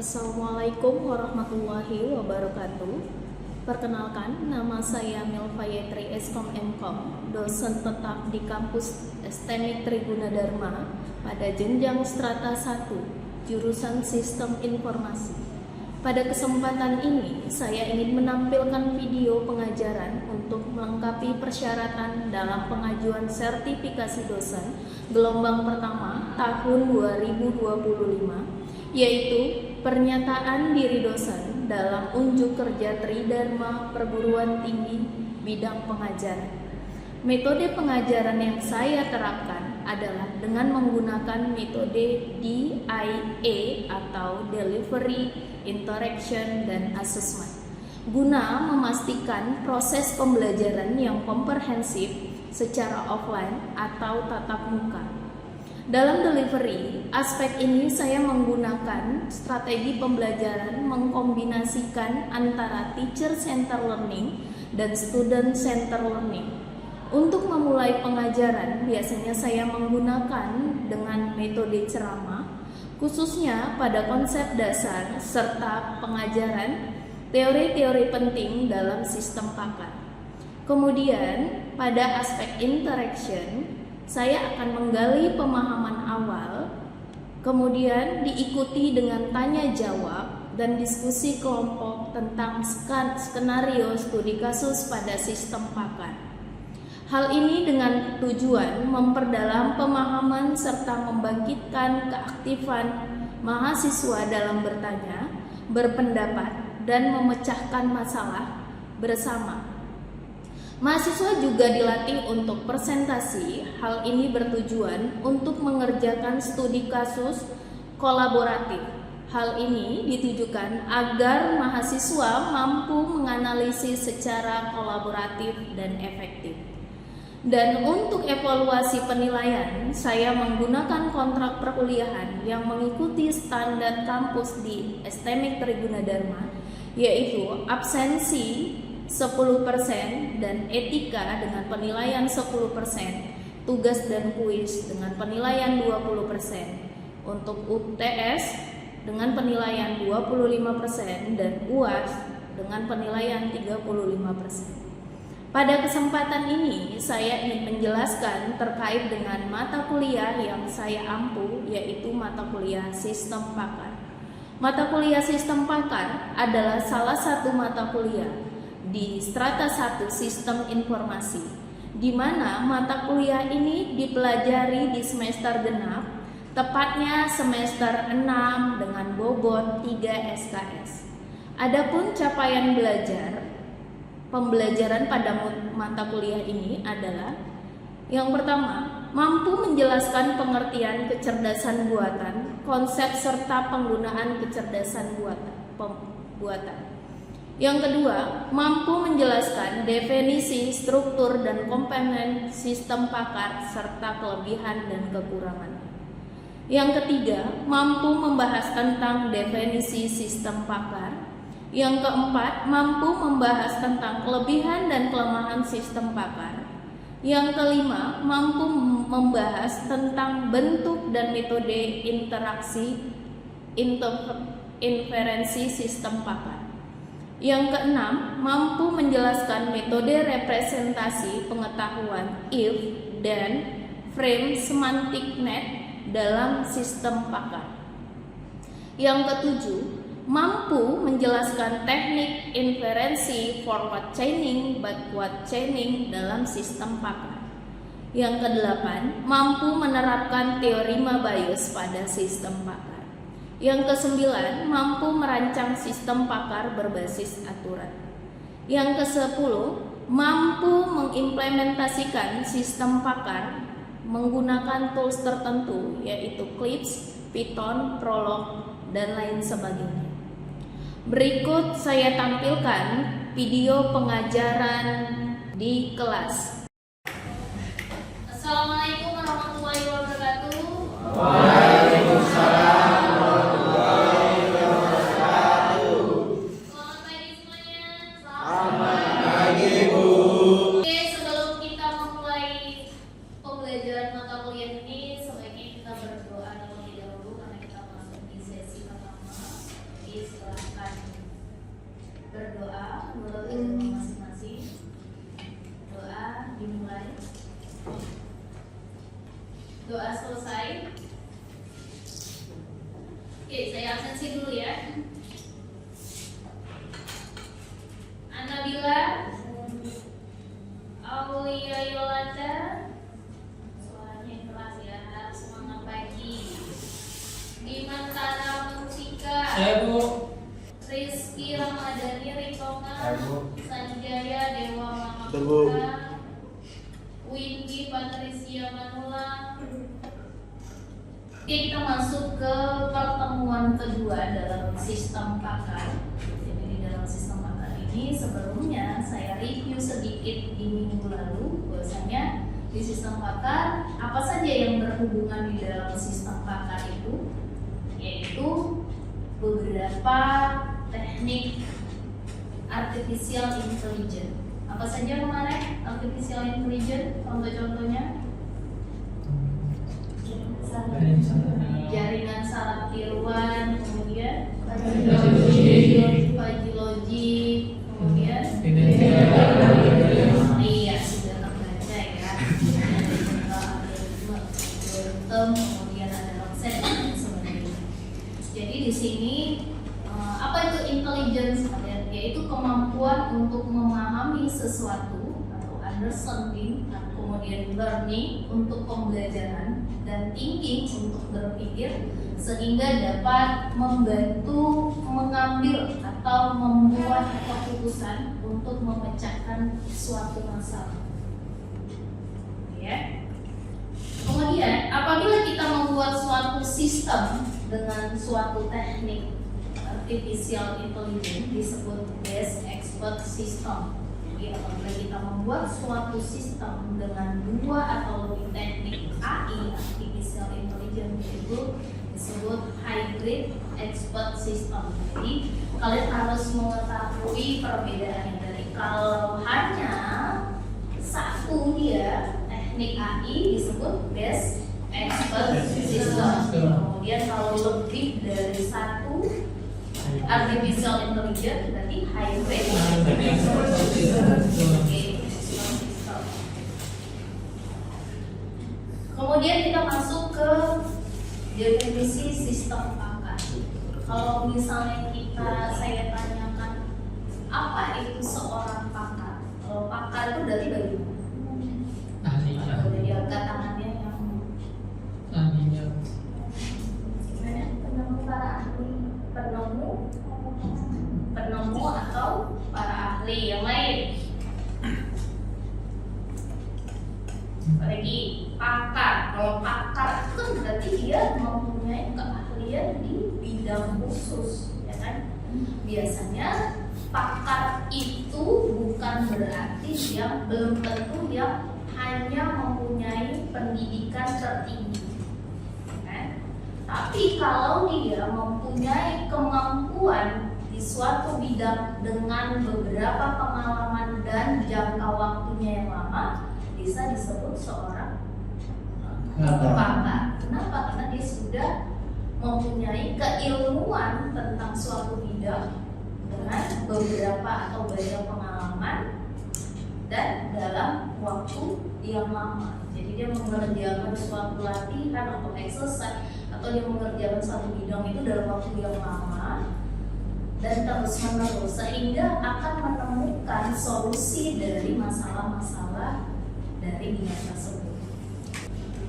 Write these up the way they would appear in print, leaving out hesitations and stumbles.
Assalamualaikum warahmatullahi wabarakatuh. Perkenalkan, nama saya Milva Yetri Eskom Mkom, dosen tetap di kampus STMIK Triguna Dharma pada jenjang strata 1, jurusan Sistem Informasi. Pada kesempatan ini, saya ingin menampilkan video pengajaran untuk melengkapi persyaratan dalam pengajuan sertifikasi dosen gelombang pertama tahun 2025, yaitu pernyataan diri dosen dalam unjuk kerja Tridharma Perguruan Tinggi bidang pengajaran. Metode pengajaran yang saya terapkan adalah dengan menggunakan metode DIA atau Delivery, Interaction, dan Assessment, guna memastikan proses pembelajaran yang komprehensif secara offline atau tatap muka. Dalam delivery, aspek ini saya menggunakan strategi pembelajaran mengkombinasikan antara teacher center learning dan student center learning. Untuk memulai pengajaran, biasanya saya menggunakan dengan metode ceramah, khususnya pada konsep dasar serta pengajaran teori-teori penting dalam sistem pakar. Kemudian, pada aspek interaction, saya akan menggali pemahaman awal, kemudian diikuti dengan tanya jawab dan diskusi kelompok tentang skenario studi kasus pada sistem pakar. Hal ini dengan tujuan memperdalam pemahaman serta membangkitkan keaktifan mahasiswa dalam bertanya, berpendapat, dan memecahkan masalah bersama. Mahasiswa juga dilatih untuk presentasi. Hal ini bertujuan untuk mengerjakan studi kasus kolaboratif. Hal ini ditujukan agar mahasiswa mampu menganalisis secara kolaboratif dan efektif. Dan untuk evaluasi penilaian, saya menggunakan kontrak perkuliahan yang mengikuti standar kampus di STMIK Triguna Dharma, yaitu absensi 10% dan etika dengan penilaian 10%, tugas dan kuis dengan penilaian 20%, untuk UTS dengan penilaian 25% dan UAS dengan penilaian 35%. Pada kesempatan ini, saya ingin menjelaskan terkait dengan mata kuliah yang saya ampu, yaitu mata kuliah Sistem Pakar. Mata kuliah Sistem Pakar adalah salah satu mata kuliah di strata 1 Sistem Informasi, di mana mata kuliah ini dipelajari di semester genap, tepatnya semester 6 dengan bobot 3 SKS. Adapun capaian pembelajaran pada mata kuliah ini adalah: yang pertama, mampu menjelaskan pengertian kecerdasan buatan, konsep serta penggunaan kecerdasan buatan. Yang kedua, mampu menjelaskan definisi, struktur, dan komponen sistem pakar serta kelebihan dan kekurangan. Yang ketiga, mampu membahas tentang definisi sistem pakar. Yang keempat, mampu membahas tentang kelebihan dan kelemahan sistem pakar. Yang kelima, mampu membahas tentang bentuk dan metode interaksi inferensi sistem pakar. Yang keenam, mampu menjelaskan metode representasi pengetahuan if dan frame semantik net dalam sistem pakar. Yang ketujuh, mampu menjelaskan teknik inferensi forward chaining, backward chaining dalam sistem pakar. Yang kedelapan, mampu menerapkan teorema bias pada sistem pakar. Yang kesembilan, mampu merancang sistem pakar berbasis aturan. Yang kesepuluh, mampu mengimplementasikan sistem pakar menggunakan tools tertentu, yaitu Clips, Python, Prolog, dan lain sebagainya. Berikut saya tampilkan video pengajaran di kelas. Assalamualaikum warahmatullahi wabarakatuh. Waalaikumsalam. silakan berdoa menurut ilmu masing-masing. Doa dimulai. Doa selesai. Oke, saya absensi dulu ya. Anabila, Aulia Yolanda, suaranya keras ya, harus semangat pagi. Bimantara Musika, Saya Bu. Rizky Ramadhani Ritonga, Sanjaya Dewa Bu. Mahaputra, Windy Patricia Manula. Oke, kita masuk ke pertemuan kedua dalam sistem pakar. Jadi di dalam sistem pakar ini sebelumnya saya review sedikit di minggu lalu bahwasanya di sistem pakar apa saja yang berhubungan di dalam sistem pakar itu, yaitu beberapa teknik artificial intelligence. Apa saja kemarin artificial intelligence? Contoh-contohnya jaringan saraf tiruan, kemudian kaji logik, kemudian iya sudah terbaca ya, algoritma, kemudian ada logset dan sebagainya. Jadi di sini apa itu intelligence? Yaitu kemampuan untuk memahami sesuatu atau understanding, kemudian learning untuk pembelajaran, dan thinking untuk berpikir sehingga dapat membantu mengambil atau membuat keputusan untuk memecahkan suatu masalah. Ya. Kemudian apabila kita membuat suatu sistem dengan suatu teknik artificial intelligence disebut base expert system. Jadi apabila kita membuat suatu sistem dengan dua atau lebih teknik AI artificial intelligence itu disebut hybrid expert system. Jadi kalian harus mengetahui perbedaannya. Dari kalau hanya satu dia teknik AI disebut base expert system. Kemudian kalau lebih dari satu artificial intelligence berarti hybrid expert system. Kemudian kita masuk ke definisi sistem pakar. Kalau misalnya saya tanyakan apa itu seorang pakar? Kalau pakar itu dari bagaimana? Ahlinya. Dari angkat tangannya yang Ahlinya. gimana? Penemu para ahli, penemu atau para ahli yang lain. Lagi pakar. Kalau pakar itu kan berarti dia mempunyai keahlian di bidang khusus, ya kan? Biasanya pakar itu bukan berarti dia belum tentu yang hanya mempunyai pendidikan tertinggi, kan? Tapi kalau dia mempunyai kemampuan di suatu bidang dengan beberapa pengalaman dan jangka waktunya yang lama, bisa disebut seorang pakar. Kenapa? Karena dia sudah mempunyai keilmuan tentang suatu bidang dengan beberapa atau banyak pengalaman dan dalam waktu yang lama. Jadi dia mengerjakan suatu latihan atau exercise atau dia mengerjakan suatu bidang itu dalam waktu yang lama dan terus menerus sehingga akan menemukan solusi dari masalah-masalah dari bidang tersebut.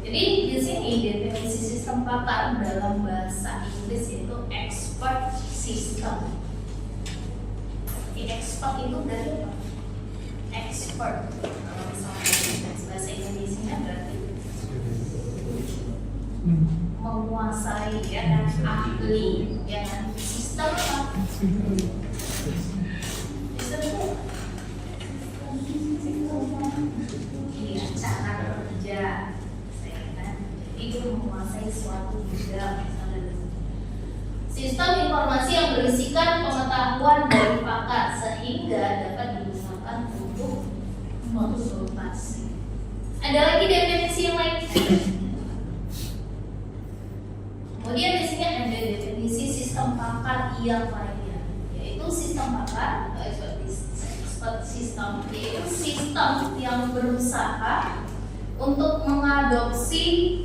Jadi di sini definisi sistem pakar dalam bahasa Inggris itu expert system. Expert itu dari apa? Expert. Kalau misalnya bahasa Indonesia berarti menguasai, ya kan, ahli, ya kan. Sistem apa? Sistem itu iya, cara kerja, saya kan. Jadi dia menguasai suatu bidang. Sistem informasi yang berisikan pengetahuan dari pakar sehingga dapat digunakan untuk konsultasi. Ada lagi definisi yang lain? Kemudian di sini ada definisi sistem pakar pakar yang lainnya, yaitu sistem pakar yaitu sistem yang berusaha untuk mengadopsi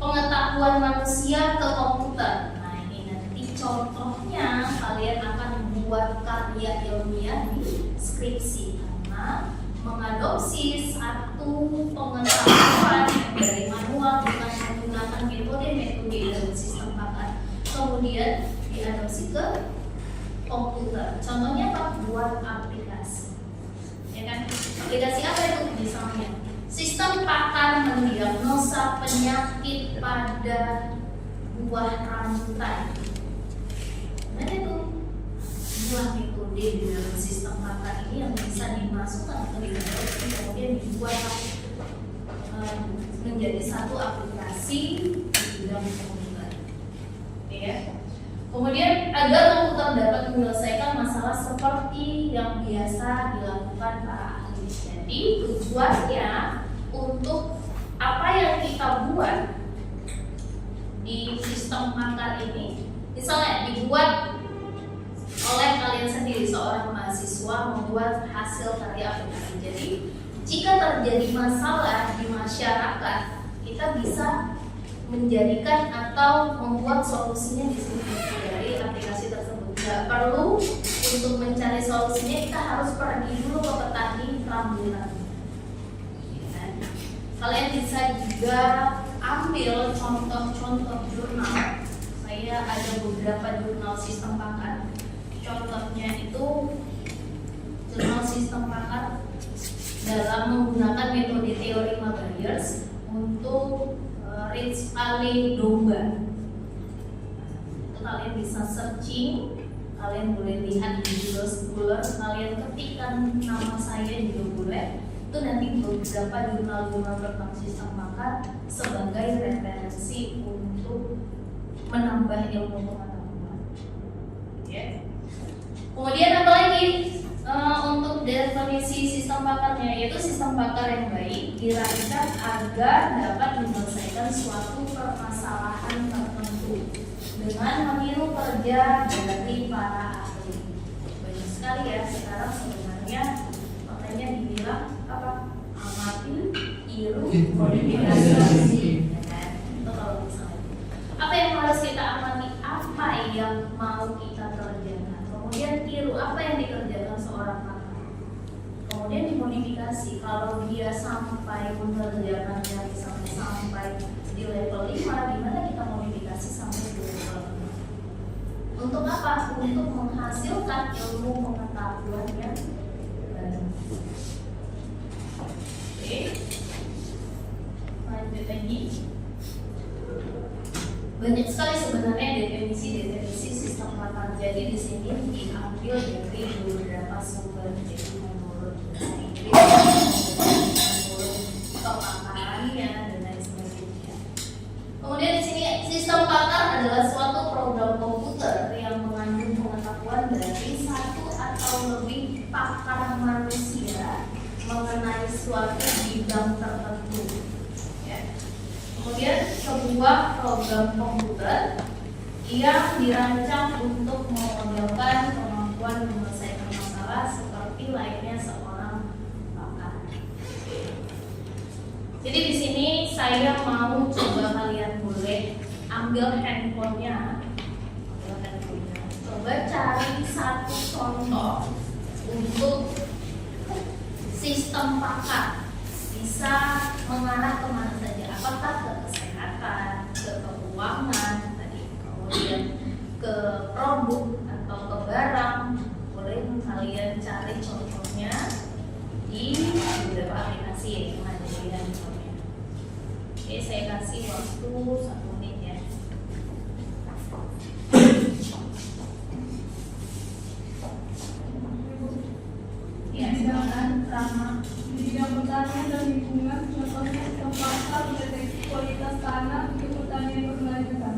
pengetahuan manusia ke komputer. Nah, ini nanti contohnya kalian akan membuat karya ilmiah di skripsi, karena mengadopsi satu pengetahuan dari manual dengan menggunakan metode dalam sistem pakar, kemudian diadopsi ke komputer. Contohnya apa? Buat aplikasi. Ya kan? Aplikasi apa itu? Misalnya sistem pakar mendiagnosa penyakit pada buah rambutan. Nah, itu buah metode di dalam sistem pakar ini yang bisa dimasukkan ke dalam, kemudian dibuat menjadi satu aplikasi di bidang komputer. Ya. Kemudian agar komputer dapat menyelesaikan masalah seperti yang biasa dilakukan para ahli. Jadi tujuannya untuk apa yang kita buat di sistem pakar ini, misalnya dibuat oleh kalian sendiri, seorang mahasiswa membuat hasil karya aplikasi. Jadi jika terjadi masalah di masyarakat, kita bisa menjadikan atau membuat solusinya di sini dari aplikasi tersebut. Tidak perlu untuk mencari solusinya kita harus pergi dulu ke petani rambutan. Kalian bisa juga ambil contoh-contoh jurnal. Saya ada beberapa jurnal sistem pakar. Contohnya itu jurnal sistem pakar dalam menggunakan metode teori Bayers untuk Rich Ali domba. Itu kalian bisa searching, kalian boleh lihat di Google Scholar, kalian ketikkan nama saya juga boleh. Itu nanti beberapa jurnal-jurnal tentang sistem pakar sebagai referensi untuk menambah ilmu pengetahuan. Ya. Kemudian apa lagi? Untuk definisi sistem pakarnya, yaitu sistem pakar yang baik dirancang agar dapat menyelesaikan suatu permasalahan tertentu dengan meniru kerja dari para ahli. Banyak sekali ya sekarang sebenarnya makanya dibilang apa? Amati, tiru, modifikasi. Itu kalau misalnya apa yang harus kita amati, apa yang mau kita kerjakan. Kemudian tiru apa yang dikerjakan seorang pakar. Kemudian dimodifikasi, kalau dia sampai mengerjakannya misalnya sampai di level 5, gimana kita modifikasi sampai di level 6. Untuk apa? Untuk menghasilkan ilmu pengetahuan yang baru. Oke. Lanjut lagi. Banyak sekali sebenarnya definisi sistem pakar. Jadi di sini diambil dari beberapa sumber, jadi menurut bahasa Inggris, menurut kepakarannya dan lain sebagainya. Kemudian di sini sistem pakar adalah suatu program komputer yang mengandung pengetahuan dari satu atau lebih pakar manusia mengenai suatu bidang tertentu. Kemudian sebuah program komputer yang dirancang untuk memodelkan kemampuan menyelesaikan masalah seperti layaknya seorang pakar. Jadi di sini saya mau coba kalian boleh ambil handphonenya, coba cari satu contoh untuk sistem pakar bisa mengarah kemana saja. Apakah ke kesehatan, ke keuangan, tadi, kemudian ke produk atau ke barang. Boleh kalian cari contohnya di beberapa aplikasi yang ada di handphonenya. Oke, saya kasih waktu 1 menit ya. Ya, silakan Rama. Di bidang pertanian dan lingkungan, contohnya sistem pakar mendeteksi kualitas tanah untuk pertanian berkelanjutan.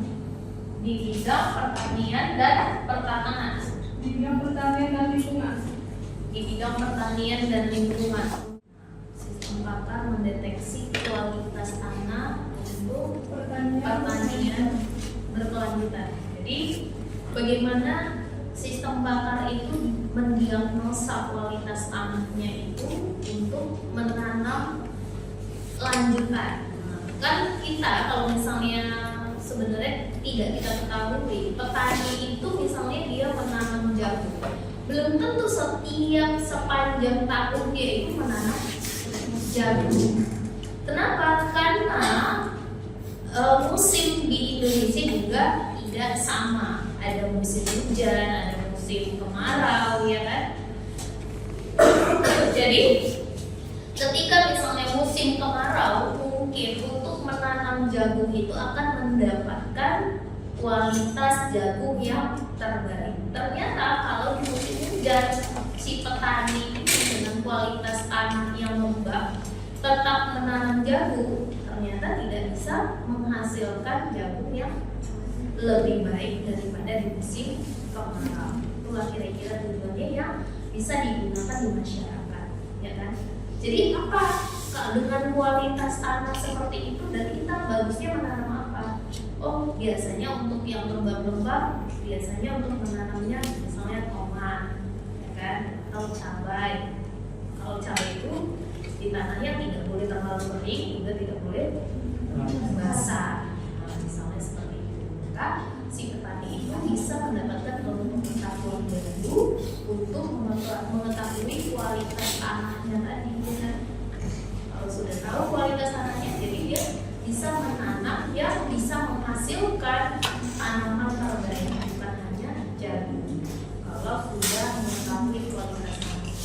Di bidang pertanian dan pertanahan. Di bidang pertanian dan lingkungan. Di bidang pertanian dan lingkungan. Sistem pakar mendeteksi kualitas tanah untuk pertanian berkelanjutan. Jadi bagaimana sistem bakar itu mendiagnosa kualitas tanahnya itu untuk menanam lanjutan. Kan kita kalau misalnya sebenarnya tidak kita ketahui, petani itu misalnya dia menanam jagung, belum tentu sepanjang tahun dia itu menanam jagung. Kenapa? Karena musim di Indonesia juga tidak sama. Ada musim hujan, ada musim kemarau, ya kan? Jadi ketika misalnya musim kemarau, mungkin untuk menanam jagung itu akan mendapatkan kualitas jagung yang terbaik. Ternyata kalau di musim hujan si petani itu dengan kualitas tanah yang lembab tetap menanam jagung, ternyata tidak bisa menghasilkan jagung yang lebih baik daripada di musim kemarau. Itulah kira-kira tujuannya yang bisa digunakan di masyarakat, ya kan? Jadi apa? Dengan kualitas tanah seperti itu, dan kita bagusnya menanam apa? Oh, biasanya untuk yang lembab-lembab, biasanya untuk menanamnya misalnya tomat, ya kan? Atau cabai. Kalau cabai itu di tanahnya tidak boleh terlalu kering, juga tidak boleh basah. Nah, misalnya seperti itu. Maka si petani itu bisa mendapatkan pengetahuan baru untuk mengetahui kualitas tanahnya tadi. Ya. Kalau sudah tahu kualitas tanahnya, jadi dia bisa menanam yang bisa menghasilkan tanaman terbaik, bukan hanya jagung. Kalau sudah mengetahui kualitas tanah.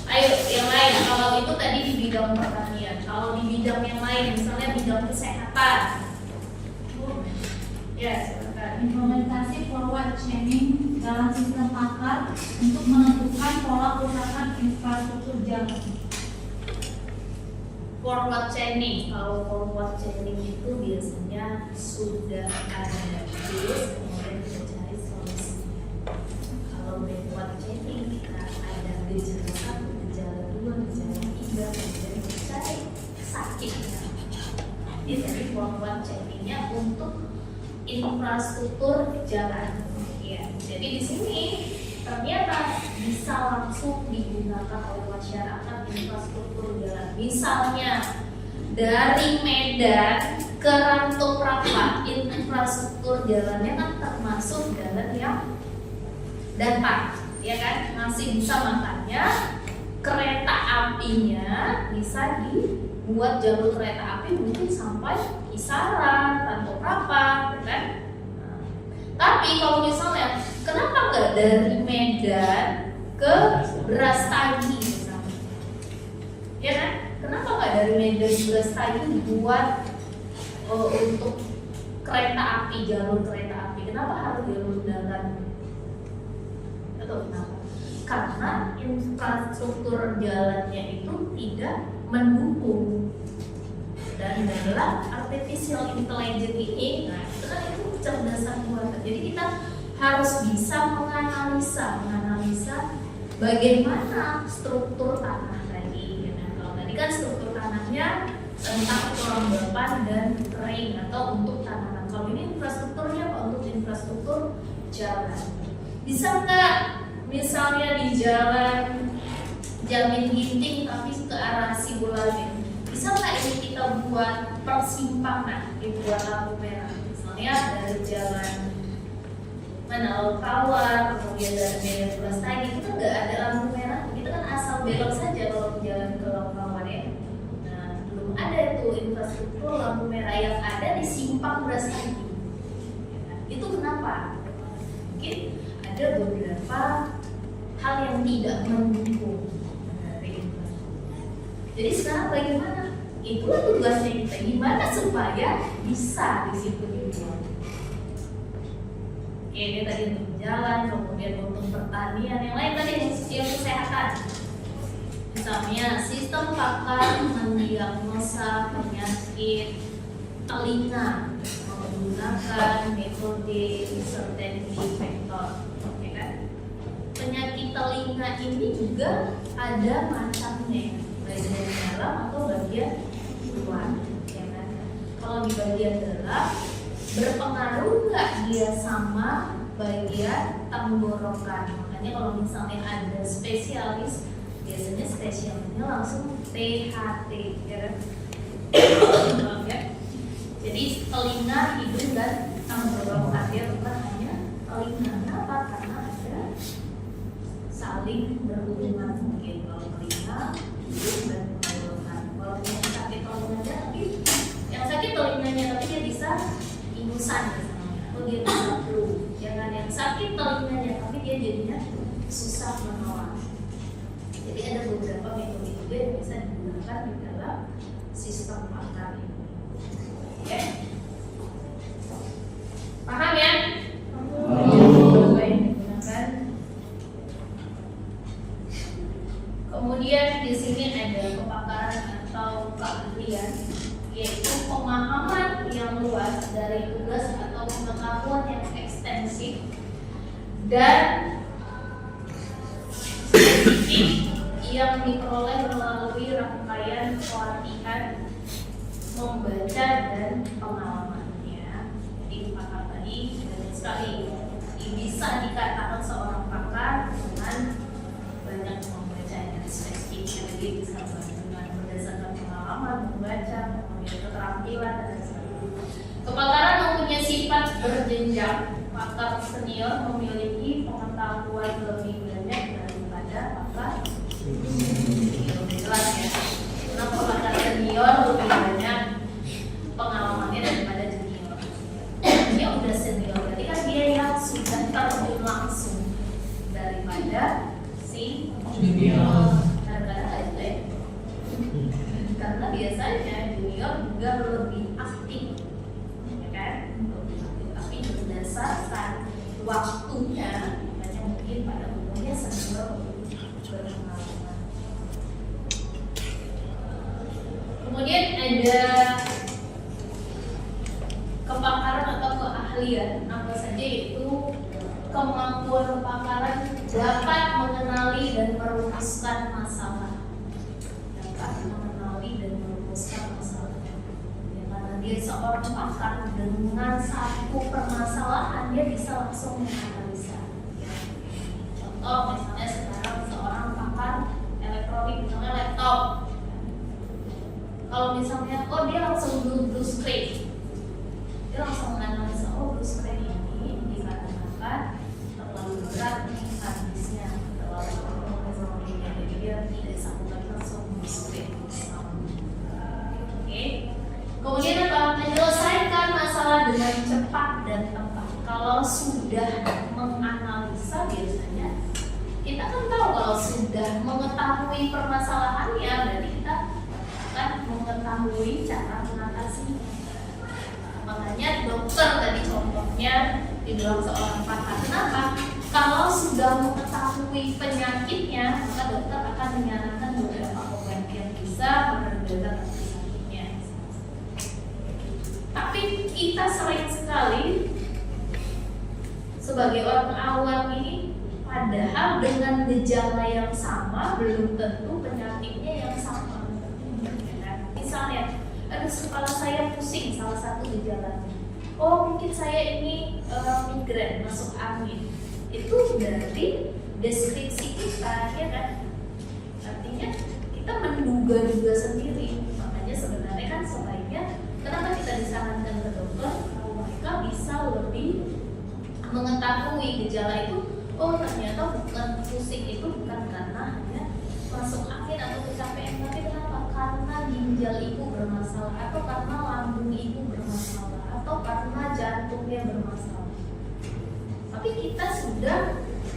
Ayo, yang lain. Kalau itu tadi di bidang pertanian. Kalau di bidang yang lain, misalnya bidang kesehatan. Ya, silakan. Implementasi forward chaining dalam sistem akar untuk menentukan pola kerusakan infrastruktur jalan. Forward chaining, kalau forward chaining itu biasanya sudah ada terus, kemudian kita cari solusinya. Kalau backward chaining, kita ada gejala 1, gejala 2, gejala 3, kemudian kita cari sakitnya. Jadi dari forward chainingnya untuk infrastruktur jalan. Ya, jadi di sini ternyata bisa langsung digunakan oleh masyarakat infrastruktur jalan. Misalnya dari Medan ke Rantau Prapat, infrastruktur jalannya kan termasuk jalan yang datar, ya kan? Masih bisa, makanya kereta apinya bisa dibuat jalur kereta api mungkin sampai Kisaran, Rantau Prapat, kan? Nah, tapi kalau misalnya kenapa nggak dari Medan ke Brastagi misalnya? Ya kan? Kenapa nggak dari Medan ke Brastagi dibuat untuk kereta api, jalur kereta api? Kenapa harus jalur darat? Atau kenapa? Karena infrastruktur jalannya itu tidak mendukung. Dan dalam artificial intelligence ini, nah itu kan itu kecerdasan buatan. Jadi kita harus bisa menganalisa bagaimana struktur tanah tadi. Nah, kalau tadi kan struktur tanahnya tentang kelembapan dan kering atau untuk tanaman. Kalau ini infrastrukturnya apa? Untuk infrastruktur jalan. Bisa nggak misalnya di jalan Jamin Ginting tapi ke arah Sibolangit, bisa nggak ini kita buat persimpangan, dibuat lampu merah? Misalnya dari jalan Laut Tawar, kemudian dari Medan ke Brastagi, itu kan nggak ada lampu merah, kita kan asal belok saja kalau jalan ke Laut Tawar ya. Nah, belum ada itu infrastruktur lampu merah, yang ada di simpang Brastagi. Itu kenapa? Mungkin ada beberapa hal yang tidak mendukung dari infrastruktur. Jadi sekarang bagaimana? Itulah tugasnya kita. Gimana supaya bisa di situ dibuat? Oke, ini tadi untuk jalan, kemudian untuk pertanian, yang lain tadi yang kesehatan. Misalnya sistem pakar mendiagnosa penyakit telinga menggunakan metode certainty vector. Penyakit telinga ini juga ada macamnya, baik dari dalam atau bagian luar, ya kan? Kalau di bagian dalam berpengaruh nggak dia sama bagian tenggorokan. Makanya kalau misalnya ada spesialis, biasanya spesialisnya langsung THT, ya kan? Ya. Jadi telinga, hidung, dan tenggorokan, dia bukan hanya telinga. Kenapa? Karena ada saling berhubungan mungkin kalau telinga, hidung, dan tenggorokan. Kalau yang sakit telinganya, tapi yang sakit telinganya tapi dia bisa ingusan misalnya, atau dia bisa flu. Jangan yang sakit telinganya tapi dia jadinya susah menolak. Jadi ada beberapa metode yang bisa digunakan di dalam sistem pakar ini. Oke? Paham ya? Coba yang digunakan. Kemudian di sini ada kepakaran atau keahlian, yaitu pemahaman yang luas dari tugas atau pengetahuan yang ekstensif dan spesifik yang diperoleh melalui rangkaian pelatihan membaca dan pengalamannya. Jadi pakar tadi banyak sekali bisa dikatakan seorang pakar dengan banyak membacanya. Spesifiknya dia bisa dengan berdasarkan pengalaman membaca, memiliki keterampilan dan sebagainya. Kepakaran mempunyai sifat berjenjang. Pakar senior memiliki pengetahuan lebih banyak daripada pakar jelas ya. Kenapa pakar senior lebih banyak pengalamannya daripada junior? Dia udah senior, berarti kan dia yang sudah terjun langsung daripada si junior. Kadang-kadang ya. Karena biasanya junior juga lebih aktif, ya kan? Tapi berdasarkan waktunya, makanya mungkin pada umumnya senior berpengalaman. Kemudian ada kepakaran atau keahlian apa saja, yaitu kemampuan kepakaran dapat mengenali dan merumuskan masalah. Dapat mengenali dan merumuskan masalah. Ya, karena dia seorang pakar, dengan satu permasalahan dia bisa langsung menganalisa. Ya. Contoh misalnya sekarang seorang pakar elektronik, misalnya laptop. Kalau misalnya, oh dia langsung blue screen, dia langsung menganalisa, oh blue screen ini dikarenakan terlalu berat nih harddisknya, terlalu penuh memorinya, jadi dia tidak sanggup langsung blue screen. Oke. Kemudian apa? Menyelesaikan masalah dengan cepat dan tepat. Kalau sudah menganalisa biasanya kita kan tahu kalau sudah mengetahui permasalahannya, berarti kita akan mengetahui cara mengatasinya. Makanya dokter tadi contohnya dibilang seorang pakar. Kenapa? Kalau sudah mengetahui penyakitnya, maka dokter akan menyarankan beberapa obat yang bisa meredakan sakitnya. Tapi kita sering sekali sebagai orang awam ini, padahal dengan gejala yang sama belum tentu penyakitnya yang sama. Misalnya, aduh kepala saya pusing, salah satu gejalanya. Oh mungkin saya ini migrain, masuk angin. Itu dari deskripsi kita, ya kan? Artinya kita menduga-duga sendiri. Makanya sebenarnya kan sebaiknya, kenapa kita disarankan ke dokter, kalau mereka bisa lebih mengetahui gejala itu. Oh ternyata bukan pusing itu bukan karena hanya masuk angin atau kecapean, tapi kenapa? Karena ginjal ibu bermasalah, atau karena lambung ibu bermasalah, atau karena jantungnya bermasalah. Tapi kita sudah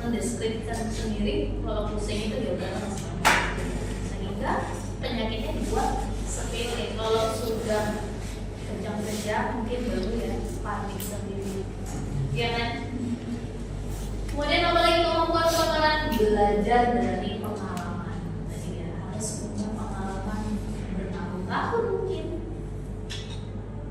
mendeskripsikan sendiri kalau pusing itu juga masalah, sehingga penyakitnya dibuat sepele. Kalau sudah kejang-kejang mungkin baru ya panik sendiri, ya kan? Kemudian apalagi kemampuan kepakaran? Belajar dari pengalaman. Tadi ya harus punya pengalaman bertahun-tahun mungkin.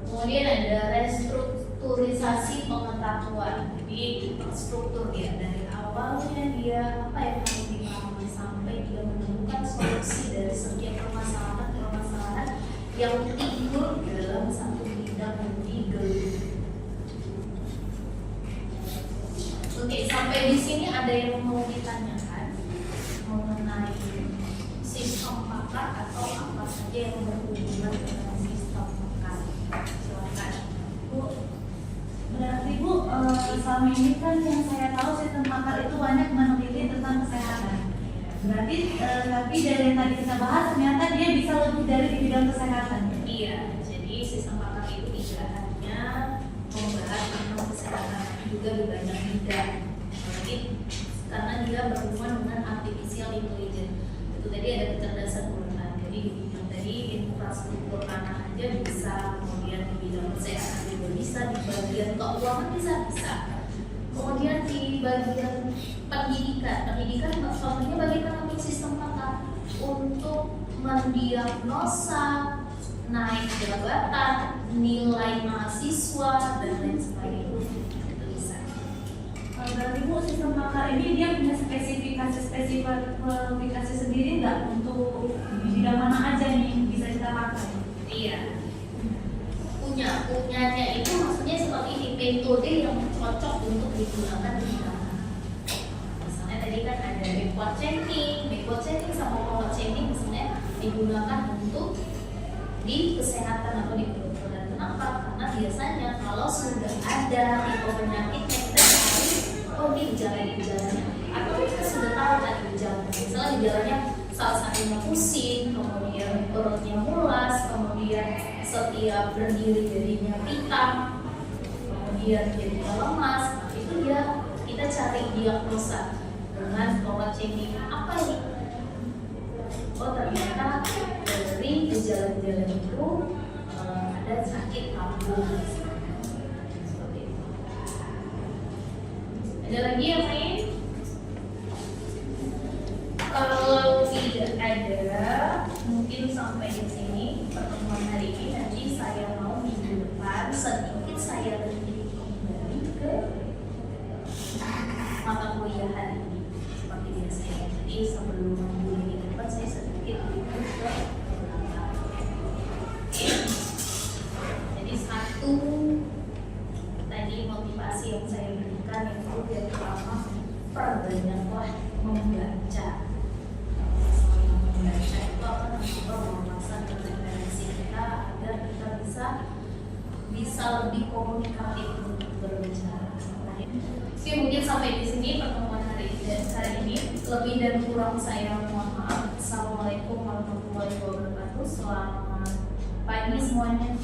Kemudian ada restrukturisasi pengetahuan. Jadi struktur dia dari awalnya dia apa yang harus dipahami sampai dia menemukan solusi dari setiap permasalahan yang timbul dalam satu bidang yang digeluti. Sampai di sini ada yang mau ditanyakan mengenai sistem pakar atau apa saja yang berhubungan dengan sistem pakar? Silakan, Bu. Berarti Bu, selama ini kan yang saya tahu sistem pakar itu banyak meneliti tentang kesehatan. Berarti tapi dari yang tadi kita bahas ternyata dia bisa lebih dari di bidang kesehatan. Iya, jadi sistem pakar itu tidak hanya membahas tentang kesehatan, juga di banyak bidang. Apalagi karena dia berhubungan dengan artificial intelligence. Itu tadi ada kecerdasan buatan. Jadi di bidang tadi infrastruktur tanah aja bisa, kemudian di bidang kesehatan juga bisa, di bagian keuangan bisa. Kemudian di bagian pendidikan contohnya bagaimana untuk sistem pakar untuk mendiagnosa naik jabatan, nilai mahasiswa dan lain sebagainya. Itu bisa. Berarti Bu, sistem pakar ini dia punya spesifikasi sendiri nggak untuk di bidang mana aja nih bisa kita pakai? Iya. Punyanya itu maksudnya seperti ini, metode yang cocok untuk digunakan di bidang. Misalnya tadi kan ada backward checking sama forward checking misalnya digunakan untuk di kesehatan atau di kedokteran. Kenapa? Karena biasanya kalau sudah ada tipe penyakitnya kita tahu, oh ini gejalanya, atau kita sudah tahu tadi gejalanya. Misalnya gejalanya salah satunya pusing, kemudian perutnya mulas, kemudian setiap berdiri jadinya pitam, kemudian jadinya lemas. Nah, itu dia kita cari diagnosa dengan forward checking. Apa ini? Oh ternyata dari gejala-gejala itu ada sakit lambung. Seperti itu. Ada lagi yang lain? Kalau tidak ada, mungkin sampai di sini pertemuan hari ini. Nanti saya mau minggu depan sedikit saya review kembali ke mata kuliah hari ini seperti biasanya. Jadi sebelum minggu ini ke depan saya sedikit review ke beberapa. Jadi satu tadi motivasi yang saya berikan itu yang pertama, perbanyaklah membaca. Membaca itu akan mencoba memaksa referensi kita agar kita bisa lebih komunikatif untuk berbicara. Oke, mungkin sampai di sini pertemuan hari ini. Lebih dan kurang saya mohon maaf. Assalamualaikum warahmatullahi wabarakatuh. Selamat pagi semuanya.